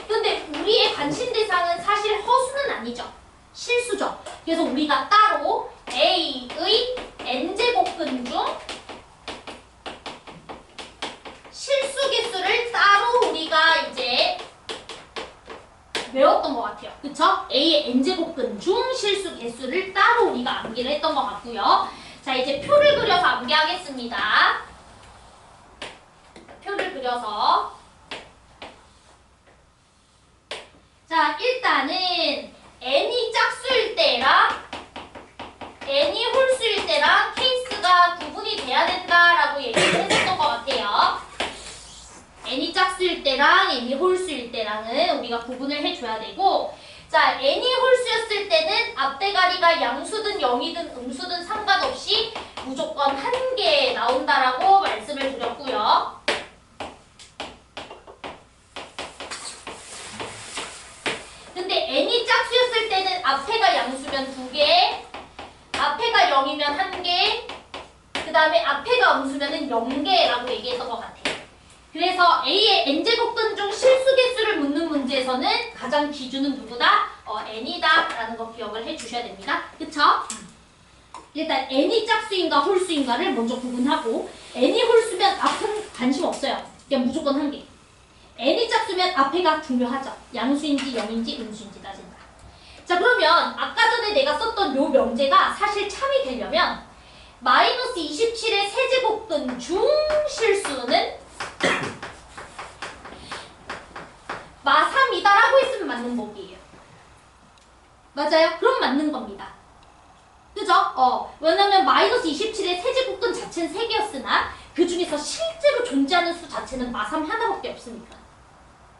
근데 우리의 관심 대상은 사실 허수는 아니죠. 실수죠. 그래서 우리가 따로 A의 n제곱근 중 실수 개수를 따로 우리가 이제 외웠던 것 같아요. 그쵸? A의 n제곱근 중 실수 개수를 따로 우리가 암기를 했던 것 같고요. 자, 이제 표를 그려서 암기하겠습니다. 표를 그려서. 자, 일단은 n이 짝수일 때랑 n이 홀수일 때랑 케이스가 구분이 돼야 된다라고 얘기를 했었던 것 같아요. n이 짝수일 때랑 n이 홀수일 때랑은 우리가 구분을 해줘야 되고, 자, n이 홀수였을 때는 앞대가리가 양수든 0이든 음수든 상관없이 무조건 한 개 나온다라고 말씀을 드렸고요. 근데 n이 짝수였을 때는 앞에가 양수면 2개, 앞에가 0이면 1개, 그 다음에 앞에가 음수면은 0개라고 얘기했던 것 같아요. 그래서 A의 n제곱근 중 실수 개수를 묻는 문제에서는 가장 기준은 누구다? n이다 라는 거 기억을 해주셔야 됩니다. 그쵸? 일단 n이 짝수인가 홀수인가를 먼저 구분하고, n이 홀수면 앞은 관심 없어요. 그냥 무조건 한 개. n이 짝수면 앞에가 중요하죠. 양수인지 0인지 음수인지 따진다. 자, 그러면 아까 전에 내가 썼던 요 명제가 사실 참이 되려면 마이너스 27의 세제곱근 중 실수는 마3이다 라고 했으면 맞는 법이에요. 맞아요? 그럼 맞는 겁니다. 그죠? 왜냐면 마이너스 27의 세제곱근 자체는 3개였으나 그 중에서 실제로 존재하는 수 자체는 마3 하나밖에 없으니까.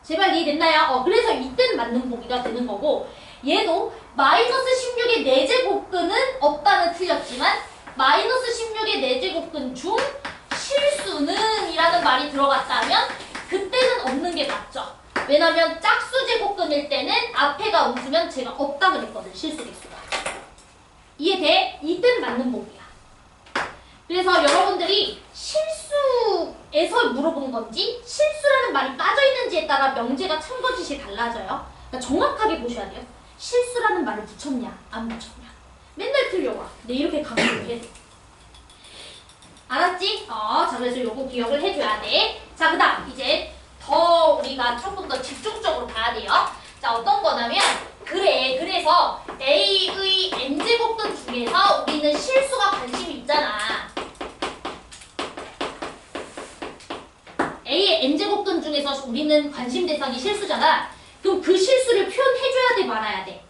제발 이해됐나요? 그래서 이때는 맞는 보기가 되는 거고, 얘도 마이너스 16의 4제곱근은 없다는 틀렸지만 마이너스 16의 4제곱근 중 실수는 이라는 말이 들어갔다면 그때는 없는 게 맞죠. 왜냐면 짝수 제곱근일 때는 앞에가 음수면 제가 없다 그랬거든, 실수 개수가. 이해돼? 이때는 맞는 보기야. 그래서 여러분들이 실수에서 물어본 건지 실수라는 말이 빠져있는지에 따라 명제가 참고 지시 달라져요. 그러니까 정확하게 보셔야 돼요. 실수라는 말을 붙였냐 안 붙였냐. 맨날 틀려와. 근데 이렇게 강조해. 알았지? 자, 그래서 요거 기억을 해줘야 돼. 자, 그 다음 이제 더 우리가 조금 더 집중적으로 봐야 돼요. 자, 어떤 거냐면 그래서 A의 n제곱근 중에서 우리는 실수가 관심이 있잖아. A의 n제곱근 중에서 우리는 관심 대상이 실수잖아. 그럼 그 실수를 표현해줘야 돼, 말아야 돼?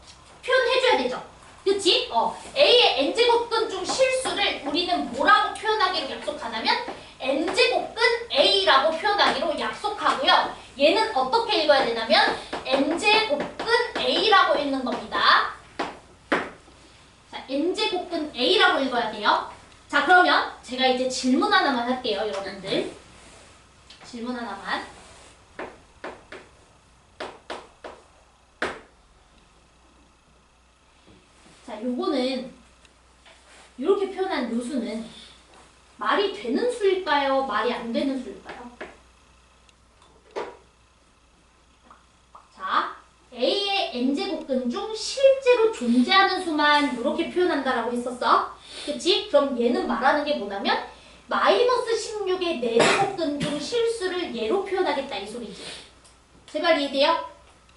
표현해줘야 되죠. 그치? A의 n제곱근 중 실수를 우리는 뭐라고 표현하기로 약속하냐면 n제곱근 A라고 표현하기로 약속하고요. 얘는 어떻게 읽어야 되냐면 n제곱근 A라고 읽는 겁니다. 자, n제곱근 A라고 읽어야 돼요. 자, 그러면 제가 이제 질문 하나만 할게요, 여러분들. 질문 하나만. 자, 요거는 이렇게 표현한 요수는 말이 되는 수일까요? 말이 안 되는 수일까요? 자, A의 n제곱근 중 실제로 존재하는 수만 이렇게 표현한다라고 했었어. 그치? 그럼 얘는 말하는 게 뭐냐면 마이너스 16의 4제곱근 중 실수를 얘로 표현하겠다 이 소리지. 제발 이해돼요?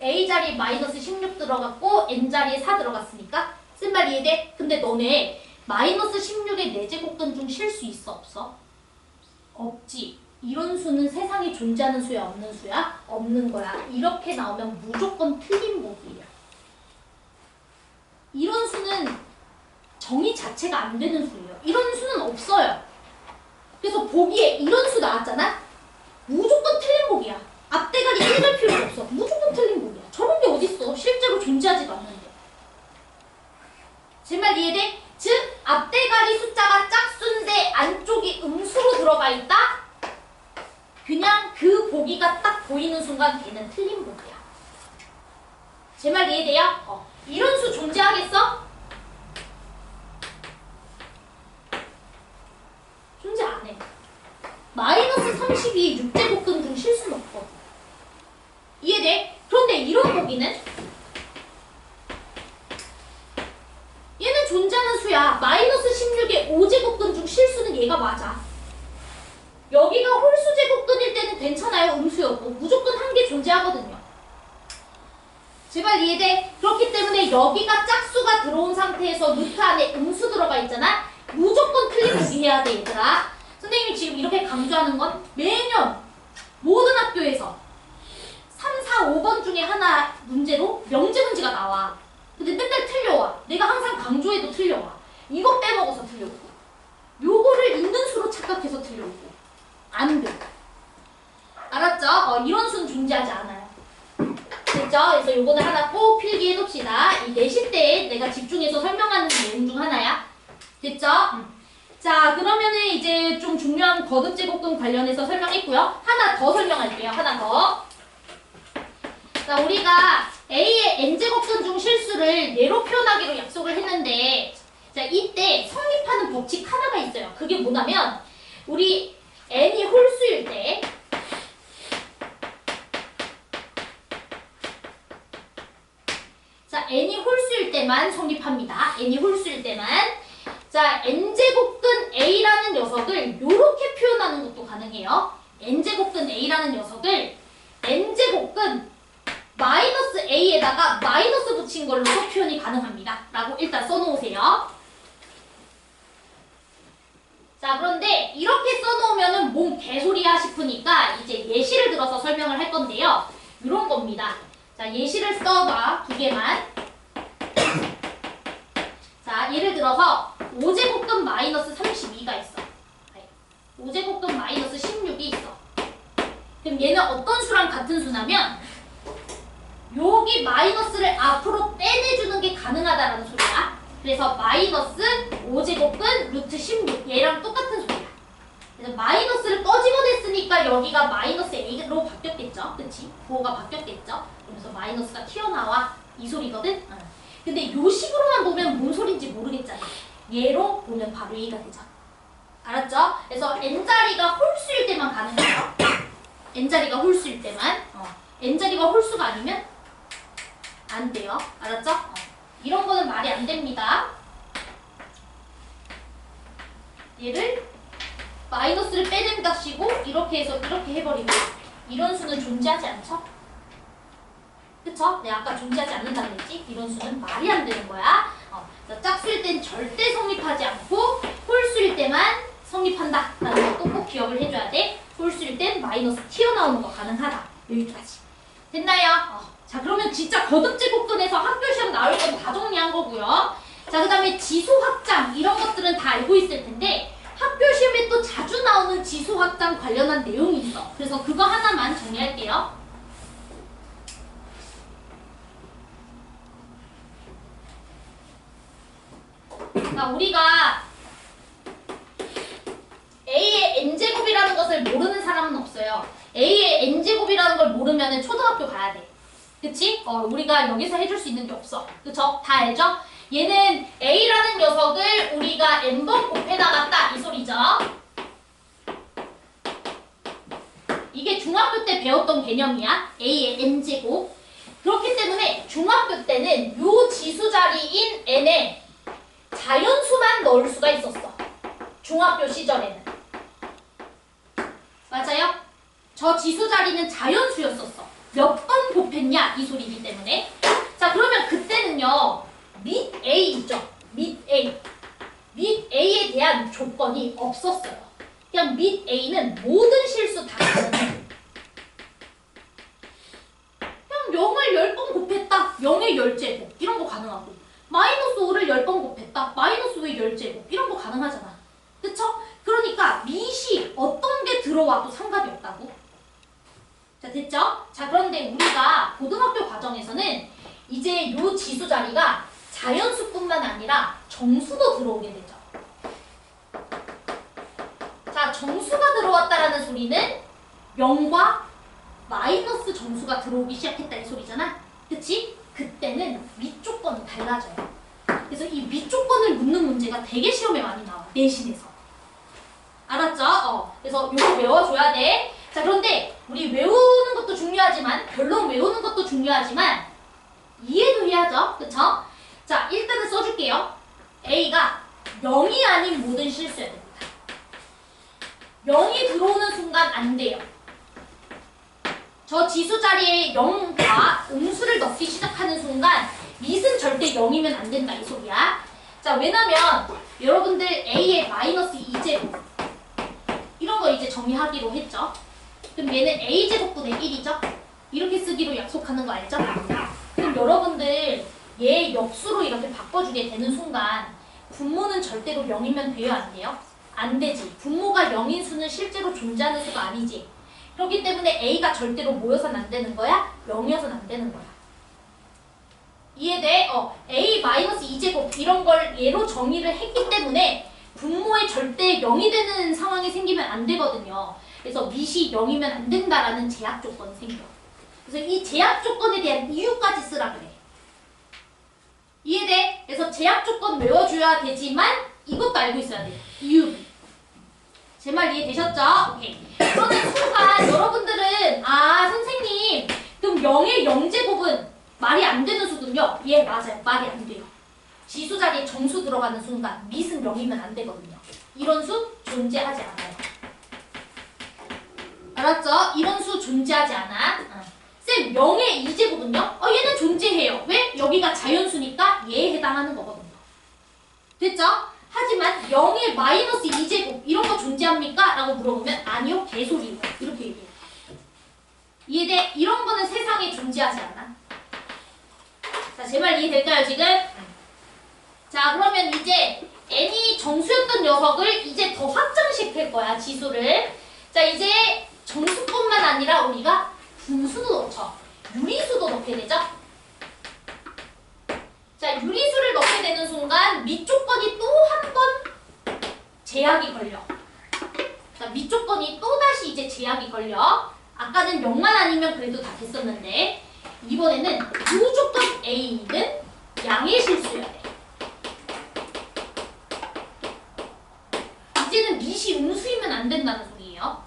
A 자리에 마이너스 16 들어갔고 N 자리에 4 들어갔으니까 쓴 말 이해돼? 근데 너네 마이너스 16의 4제곱근 중 실수 있어 없어? 없지. 이런 수는 세상에 존재하는 수야 없는 수야? 없는 거야. 이렇게 나오면 무조건 틀린 보기야. 이런 수는 정의 자체가 안 되는 수예요. 이런 수는 없어요. 그래서 보기에 이런 수 나왔잖아? 무조건 틀린 보기야. 앞대가리 읽을 필요가 없어. 무조건 틀린 보기야. 저런 게 어딨어. 실제로 존재하지도 않는데. 제 말 이해돼? 즉 앞대가리 숫자가 짝수인데 안쪽이 음수로 들어가 있다? 그냥 그 보기가 딱 보이는 순간 걔는 틀린 보기야. 제 말 이해돼요? 이런 수 존재하겠어? 존재 안 해. 마이너스 32의 6제곱근 중 실수는 없거든. 이해돼? 그런데 이런 보기는 얘는 존재하는 수야. 마이너스 16의 5제곱근 얘가 맞아. 여기가 홀수 제곱근일 때는 괜찮아요. 음수여도. 무조건 한 개 존재하거든요. 제발 이해돼? 그렇기 때문에 여기가 짝수가 들어온 상태에서 루트 안에 음수 들어가 있잖아? 무조건 틀림없이 해야 돼, 얘들아. 선생님이 지금 이렇게 강조하는 건 매년 모든 학교에서 3, 4, 5번 중에 하나 문제로 명제 문제가 나와. 근데 맨날 틀려와. 내가 항상 강조해도 틀려와. 이거 빼먹어서 틀려오고. 요거를 있는 수로 착각해서 틀려오고. 안 돼. 알았죠? 이런 수는 존재하지 않아요. 됐죠? 그래서 요거는 하나 꼭 필기해둡시다. 이 내실 때 내가 집중해서 설명하는 내용 중 하나야. 됐죠? 자, 그러면은 이제 좀 중요한 거듭제곱근 관련해서 설명했고요. 하나 더 설명할게요. 하나 더. 자, 우리가 A의 n제곱근 중 실수를 예로 표현하기로 약속을 했는데, 자, 이때 성립하는 법칙 하나가 있어요. 그게 뭐냐면, 우리 n이 홀수일 때, 자, n이 홀수일 때만 성립합니다. n이 홀수일 때만. 자, n제곱근 a라는 녀석을 이렇게 표현하는 것도 가능해요. n제곱근 a라는 녀석을 n제곱근 마이너스 a에다가 마이너스 붙인 걸로도 표현이 가능합니다. 라고 일단 써놓으세요. 자, 그런데 이렇게 써놓으면은 뭔 개소리야 싶으니까 이제 예시를 들어서 설명을 할 건데요. 이런 겁니다. 자, 예시를 써봐. 두 개만. 자, 예를 들어서 5제곱근 마이너스 32가 있어. 5제곱근 마이너스 16이 있어. 그럼 얘는 어떤 수랑 같은 수냐면 여기 마이너스를 앞으로 빼내주는 게 가능하다라는 소리야. 그래서 마이너스 5제곱근 루트 16 얘랑 똑같은 소리야. 그래서 마이너스를 꺼집어냈으니까 여기가 마이너스 a로 바뀌었겠죠. 그치? 부호가 바뀌었겠죠. 그래서 마이너스가 튀어나와 이 소리거든. 근데 요 식으로만 보면 뭔 소린지 모르겠잖아. 얘로 보면 바로 이해가 되죠. 알았죠? 그래서 n자리가 홀수일 때만 가능해요. n자리가 홀수일 때만. n자리가 홀수가 아니면 안 돼요. 알았죠? 이런 거는 말이 안 됩니다. 얘를 마이너스를 빼는 값이고 이렇게 해서 이렇게 해버리면 이런 수는 존재하지 않죠? 그쵸? 내가 아까 존재하지 않는다고 했지? 이런 수는 말이 안 되는 거야. 짝수일 땐 절대 성립하지 않고 홀수일 때만 성립한다 라는 것도 꼭 기억을 해줘야 돼. 홀수일 땐 마이너스 튀어나오는 거 가능하다. 여기까지. 됐나요? 자, 그러면 진짜 거듭제곱근에서 학교 시험 나올 건 다 정리한 거고요. 자, 그 다음에 지수 확장 이런 것들은 다 알고 있을 텐데 학교 시험에 또 자주 나오는 지수 확장 관련한 내용이 있어. 그래서 그거 하나만 정리할게요. 자, 우리가 A의 n제곱이라는 것을 모르는 사람은 없어요. A의 n제곱이라는 걸 모르면 초등학교 가야 돼. 그치? 우리가 여기서 해줄 수 있는 게 없어. 그쵸? 다 알죠? 얘는 A라는 녀석을 우리가 n번 곱해 나갔다 이 소리죠. 이게 중학교 때 배웠던 개념이야. A의 n제곱. 그렇기 때문에 중학교 때는 요 지수 자리인 n에 자연수만 넣을 수가 있었어. 중학교 시절에는. 맞아요? 저 지수 자리는 자연수였었어. 몇 번 곱했냐 이 소리이기 때문에. 자, 그러면 그때는요. 밑 A 있죠? 밑 A. 밑 A에 대한 조건이 없었어요. 그냥 밑 A는 모든 실수 다 가능해. 그냥 0을 10번 곱했다. 0의 10제곱. 이런 거 가능하고. 마이너스 5를 10번 곱했다. 마이너스 5의 10제곱. 이런 거 가능하잖아. 그쵸? 그러니까 밑이 어떤 게 들어와도 상관이 없다고. 자, 됐죠? 자, 그런데 우리가 고등학교 과정에서는 이제 요 지수 자리가 자연수뿐만 아니라 정수도 들어오게 되죠. 자, 정수가 들어왔다라는 소리는 0과 마이너스 정수가 들어오기 시작했다 이 소리잖아. 그치? 그때는 밑조건이 달라져요. 그래서 이 밑조건을 묻는 문제가 되게 시험에 많이 나와. 내신에서. 알았죠? 그래서 이거 외워줘야 돼. 자, 그런데 우리 외우는 것도 중요하지만 결론 외우는 것도 중요하지만 이해도 해야죠. 그쵸? 자, 일단은 써줄게요. A가 0이 아닌 모든 실수해야 됩니다. 0이 들어오는 순간 안 돼요. 저 지수 자리에 0과 음수를 넣기 시작하는 순간 밑은 절대 0이면 안 된다 이 소리야. 자, 왜냐면 여러분들 A의 마이너스 2제곱 이런 거 이제 정의하기로 했죠. 그럼 얘는 A제곱분의 1이죠. 이렇게 쓰기로 약속하는 거 알죠? 그럼 여러분들 얘 역수로 이렇게 바꿔주게 되는 순간 분모는 절대로 0이면 돼요? 안 돼요? 안 되지. 분모가 0인 수는 실제로 존재하는 수가 아니지. 그렇기 때문에 A가 절대로 뭐여서는 안 되는 거야? 0이어서는 안 되는 거야. 이해돼? A-2제곱 이런 걸 얘로 정의를 했기 때문에 분모에 절대 0이 되는 상황이 생기면 안 되거든요. 그래서 밑이 0이면 안 된다라는 제약 조건이 생겨. 그래서 이 제약 조건에 대한 이유까지 쓰라 그래. 이해돼? 그래서 제약 조건 외워줘야 되지만 이것도 알고 있어야 돼. 이유. 제 말 이해되셨죠? 오케이. 그러는 순간 여러분들은 선생님 그럼 0의 0제곱은 말이 안 되는 수군요. 예, 맞아요. 말이 안 돼요. 지수 자리에 정수 들어가는 순간 밑은 0이면 안 되거든요. 이런 수 존재하지 않아요. 알았죠? 이런 수 존재하지 않아. 쌤, 0의 2제곱은요? 얘는 존재해요. 왜? 여기가 자연수니까 얘에 해당하는 거거든요. 됐죠? 하지만 0의 마이너스 2제곱 이런 거 존재합니까? 라고 물어보면 아니요, 개소리예요. 이렇게 얘기해요. 이해돼? 이런 거는 세상에 존재하지 않아. 자, 제 말 이해될까요, 지금? 자, 그러면 이제 n이 정수였던 녀석을 이제 더 확장시킬 거야, 지수를. 자, 이제 정수뿐만 아니라 우리가 분수도 넣죠. 유리수도 넣게 되죠. 자, 유리수를 넣게 되는 순간 밑 조건이 또 한 번 제약이 걸려. 자, 밑 조건이 또 다시 이제 제약이 걸려. 아까는 0만 아니면 그래도 다 됐었는데 이번에는 무조건 A는 양의 실수여야 돼. 이제는 밑이 음수이면 안 된다는 소리예요.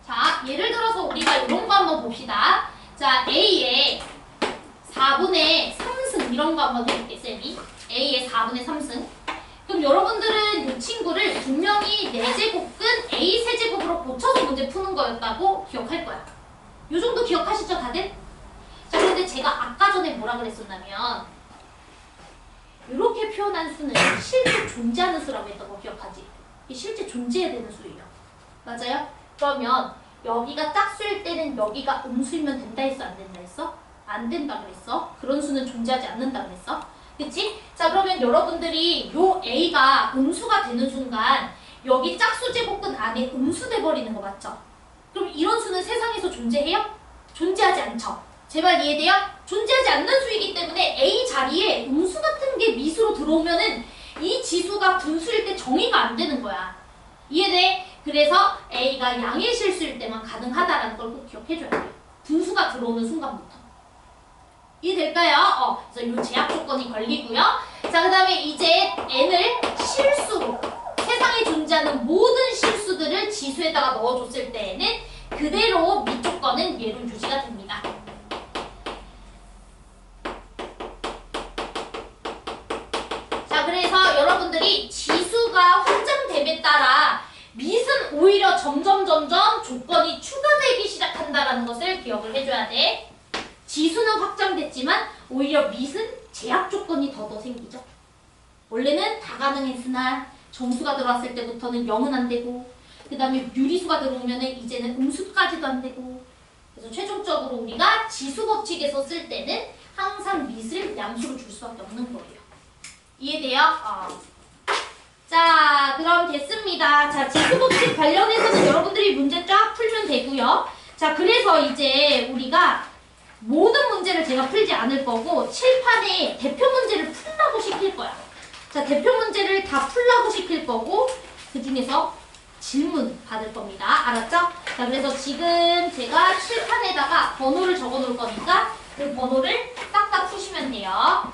자, 예를 들어서 우리가 이런 거 한번 봅시다. 자, A의 4분의 3승 이런 거 한번 해볼게, 쌤이. A의 4분의 3승. 그럼 여러분들은 이 친구를 분명히 4제곱근 A 세제곱으로 고쳐서 문제 푸는 거였다고 기억할 거야. 요 정도 기억하시죠, 다들? 자, 근데 제가 아까 전에 뭐라 그랬었냐면 이렇게 표현한 수는 실제 존재하는 수라고 했던 거 기억하지? 이게 실제 존재해야 되는 수예요. 맞아요? 그러면 여기가 짝수일 때는 여기가 음수이면 된다 했어? 안 된다 했어? 안 된다 그랬어? 그런 수는 존재하지 않는다 그랬어? 그치? 자, 그러면 여러분들이 요 A가 음수가 되는 순간 여기 짝수 제곱근 안에 음수 돼버리는 거 맞죠? 그럼 이런 수는 세상에서 존재해요? 존재하지 않죠? 제발 이해돼요? 존재하지 않는 수이기 때문에 A 자리에 음수 같은 게 미수로 들어오면은 이 지수가 분수일 때 정의가 안 되는 거야. 이해돼? 그래서 A가 양의 실수일 때만 가능하다라는 걸 꼭 기억해줘야 돼요. 분수가 들어오는 순간부터. 이해될까요? 그래서 이 제약 조건이 걸리고요. 자, 그 다음에 이제 n을 실수로 세상에 존재하는 모든 실수들을 지수에다가 넣어줬을 때에는 그대로 밑 조건은 얘로 유지가 됩니다. 자, 그래서 여러분들이 지수가 확장됨에 따라 밑은 오히려 점점 조건이 추가되기 시작한다라는 것을 기억을 해줘야 돼. 지수는 확장됐지만 오히려 밑은 제약 조건이 더 생기죠. 원래는 다 가능했으나 정수가 들어왔을 때부터는 0은 안 되고 그 다음에 유리수가 들어오면 이제는 음수까지도 안 되고 그래서 최종적으로 우리가 지수 법칙에서 쓸 때는 항상 밑을 양수로 줄 수밖에 없는 거예요. 이해돼요? 자, 그럼 됐습니다. 자, 지수 법칙 관련해서는 여러분들이 문제 쫙 풀면 되고요. 자, 그래서 이제 우리가 모든 문제를 제가 풀지 않을 거고 칠판에 대표 문제를 풀라고 시킬 거야. 자, 대표 문제를 다 풀라고 시킬 거고 그 중에서 질문 받을 겁니다. 알았죠? 자, 그래서 지금 제가 칠판에다가 번호를 적어 놓을 거니까 그 번호를 딱딱 푸시면 돼요.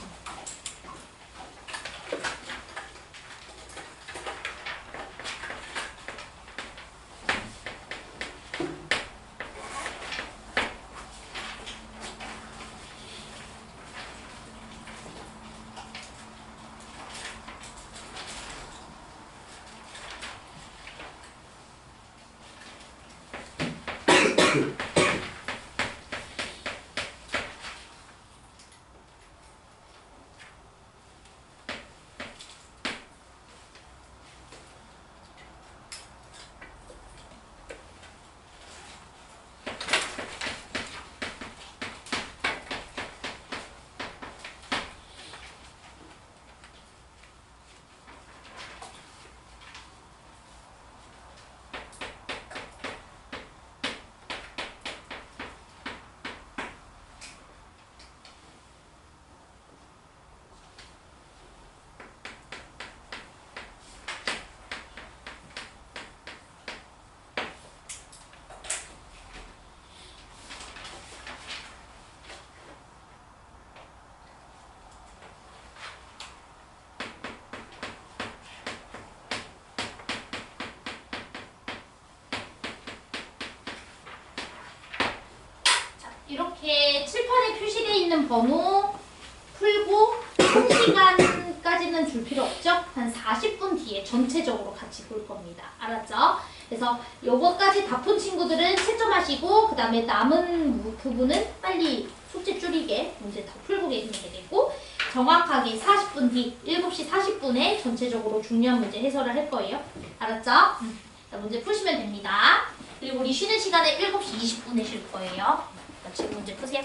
이렇게 칠판에 표시되어 있는 번호 풀고 1시간까지는 줄 필요 없죠? 한 40분 뒤에 전체적으로 같이 볼 겁니다. 알았죠? 그래서 요거까지 다 푼 친구들은 채점하시고 그 다음에 남은 부분은 빨리 숙제 줄이게 문제 다 풀고 계시면 되겠고 정확하게 40분 뒤 7시 40분에 전체적으로 중요한 문제 해설을 할 거예요. 알았죠? 자, 문제 푸시면 됩니다. 그리고 우리 쉬는 시간에 7시 20분에 쉴 거예요. 지금 문제 푸세요.